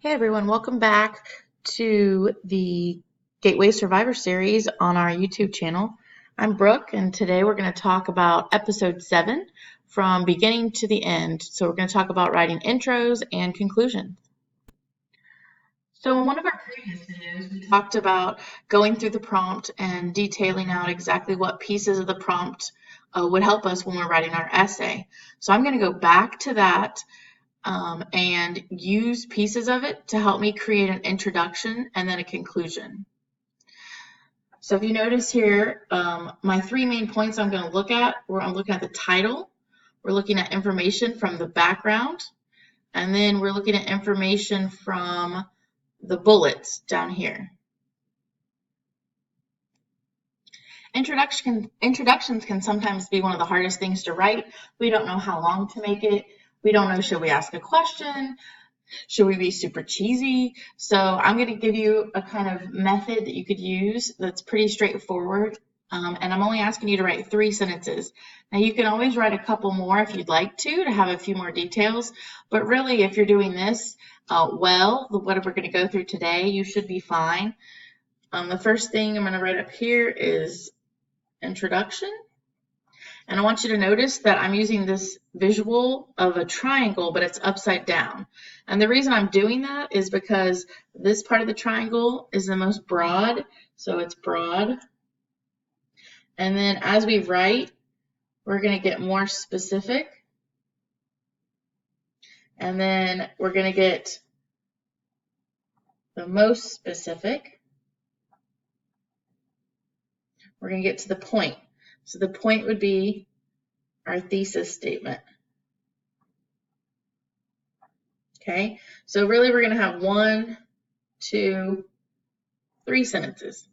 Hey everyone, welcome back to the Gateway Survivor Series on our YouTube channel. I'm Brooke, and today we're going to talk about episode 7 from beginning to the end. So we're going to talk about writing intros and conclusions. So in one of our previous videos, we talked about going through the prompt and detailing out exactly what pieces of the prompt would help us when we're writing our essay. So I'm going to go back to that and use pieces of it to help me create an introduction and then a conclusion. So if you notice here, my three main points I'm going to look at, I'm looking at the title, we're looking at information from the background, and then we're looking at information from the bullets down here. Introductions can sometimes be one of the hardest things to write. We don't know how long to make it. We don't know, should we ask a question? Should we be super cheesy? So I'm going to give you a kind of method that you could use that's pretty straightforward. And I'm only asking you to write 3 sentences. Now you can always write a couple more if you'd like to have a few more details. But really, if you're doing this what we're going to go through today, you should be fine. The first thing I'm going to write up here is introduction. And I want you to notice that I'm using this visual of a triangle, but it's upside down. And the reason I'm doing that is because this part of the triangle is the most broad, so it's broad. And then as we write, we're going to get more specific. And then we're going to get the most specific. We're going to get to the point. So the point would be our thesis statement. Okay, so really we're going to have 1, 2, 3 sentences.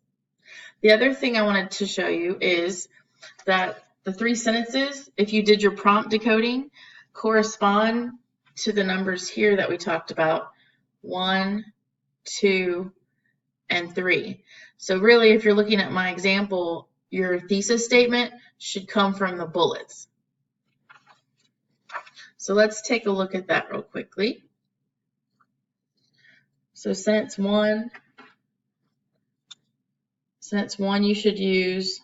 The other thing I wanted to show you is that the 3 sentences, if you did your prompt decoding, correspond to the numbers here that we talked about, 1, 2, and 3. So really, if you're looking at my example, your thesis statement should come from the bullets. So let's take a look at that real quickly. So sentence 1, you should use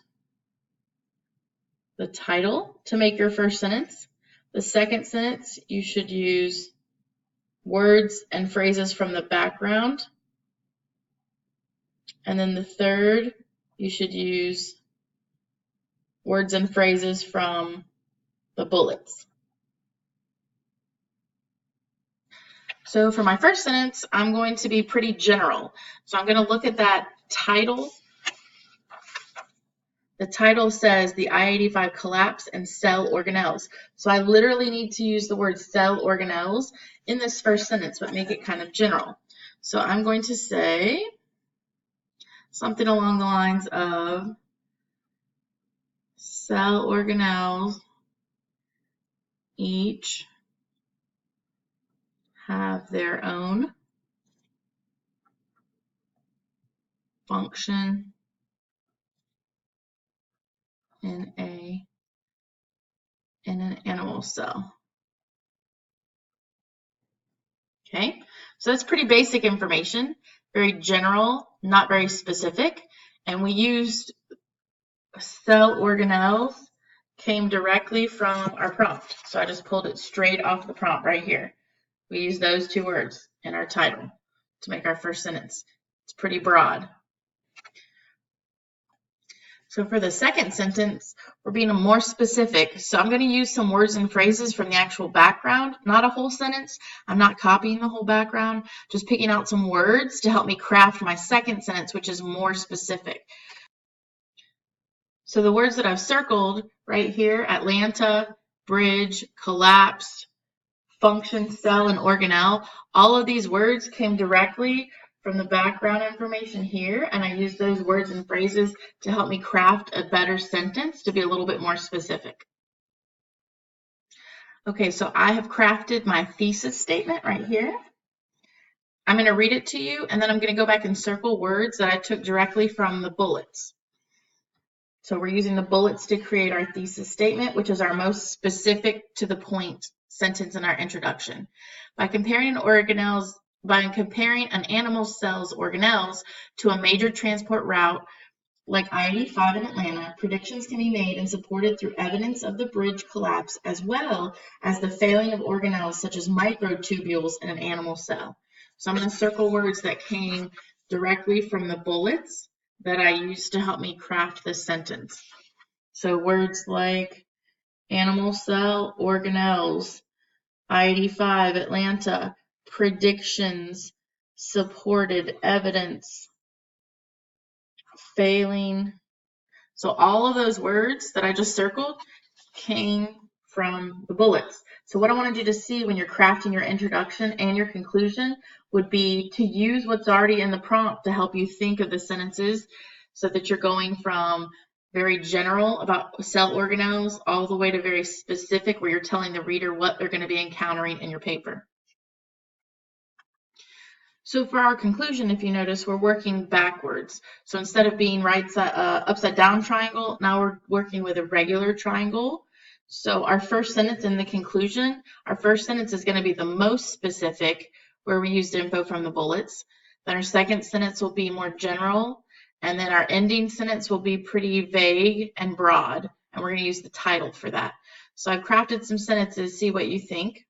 the title to make your first sentence. The second sentence, you should use words and phrases from the background. And then the third, you should use words and phrases from the bullets. So for my first sentence, I'm going to be pretty general. So I'm going to look at that title. The title says the I-85 collapse and cell organelles. So I literally need to use the word cell organelles in this first sentence, but make it kind of general. So I'm going to say something along the lines of cell organelles each have their own function in an animal cell. Okay, so that's pretty basic information, very general, not very specific, and we used cell organelles came directly from our prompt. So I just pulled it straight off the prompt right here. We use those 2 words in our title to make our first sentence. It's pretty broad. So for the second sentence, we're being more specific. So I'm going to use some words and phrases from the actual background, not a whole sentence. I'm not copying the whole background, just picking out some words to help me craft my second sentence, which is more specific. So the words that I've circled right here, Atlanta, bridge, collapsed, function, cell, and organelle, all of these words came directly from the background information here, and I used those words and phrases to help me craft a better sentence to be a little bit more specific. Okay, so I have crafted my thesis statement right here. I'm going to read it to you, and then I'm going to go back and circle words that I took directly from the bullets. So we're using the bullets to create our thesis statement, which is our most specific to the point sentence in our introduction. By comparing organelles by comparing an animal's cell's organelles to a major transport route like I-85 in Atlanta, predictions can be made and supported through evidence of the bridge collapse as well as the failing of organelles such as microtubules in an animal cell. So I'm going to circle words that came directly from the bullets that I used to help me craft this sentence. So words like animal cell, organelles, I-85, Atlanta, predictions, supported, evidence, failing. So all of those words that I just circled came from the bullets. So what I wanted you to see when you're crafting your introduction and your conclusion would be to use what's already in the prompt to help you think of the sentences so that you're going from very general about cell organelles all the way to very specific where you're telling the reader what they're going to be encountering in your paper. So for our conclusion, if you notice, we're working backwards. So instead of being upside down triangle, now we're working with a regular triangle. So our first sentence in the conclusion, our first sentence is going to be the most specific, where we used info from the bullets. Then our second sentence will be more general. And then our ending sentence will be pretty vague and broad. And we're going to use the title for that. So I've crafted some sentences, see what you think.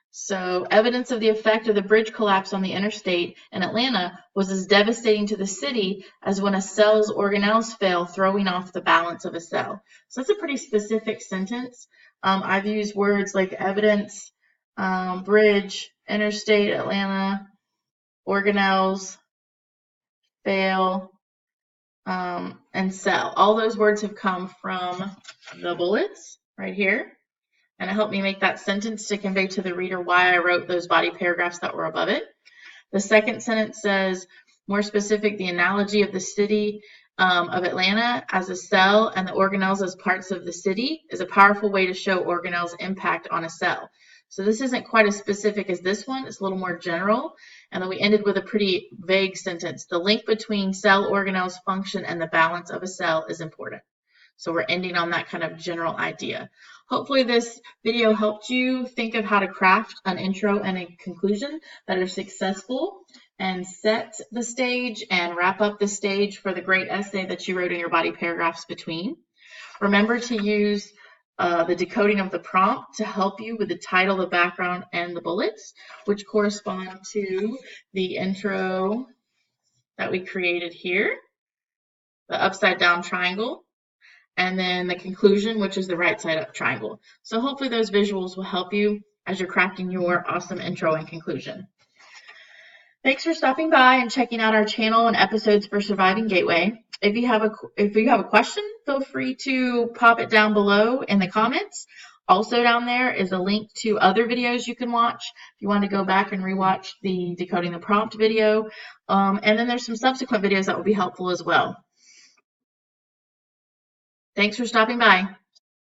So evidence of the effect of the bridge collapse on the interstate in Atlanta was as devastating to the city as when a cell's organelles fail, throwing off the balance of a cell. So that's a pretty specific sentence. I've used words like evidence, bridge, interstate, Atlanta, organelles, fail, and cell. All those words have come from the bullets right here. And it helped me make that sentence to convey to the reader why I wrote those body paragraphs that were above it. The second sentence says, more specific, the analogy of the city of Atlanta as a cell and the organelles as parts of the city is a powerful way to show organelles' impact on a cell. So this isn't quite as specific as this one. It's a little more general. And then we ended with a pretty vague sentence. The link between cell organelles' function and the balance of a cell is important. So we're ending on that kind of general idea. Hopefully this video helped you think of how to craft an intro and a conclusion that are successful and set the stage and wrap up the stage for the great essay that you wrote in your body paragraphs between. Remember to use the decoding of the prompt to help you with the title, the background, and the bullets, which correspond to the intro that we created here, the upside down triangle, and then the conclusion, which is the right side up triangle. So hopefully those visuals will help you as you're crafting your awesome intro and conclusion. Thanks for stopping by and checking out our channel and episodes for Surviving Gateway. If you have a question, feel free to pop it down below in the comments. Also down there is a link to other videos you can watch if you want to go back and rewatch the Decoding the Prompt video. And then there's some subsequent videos that will be helpful as well. Thanks for stopping by.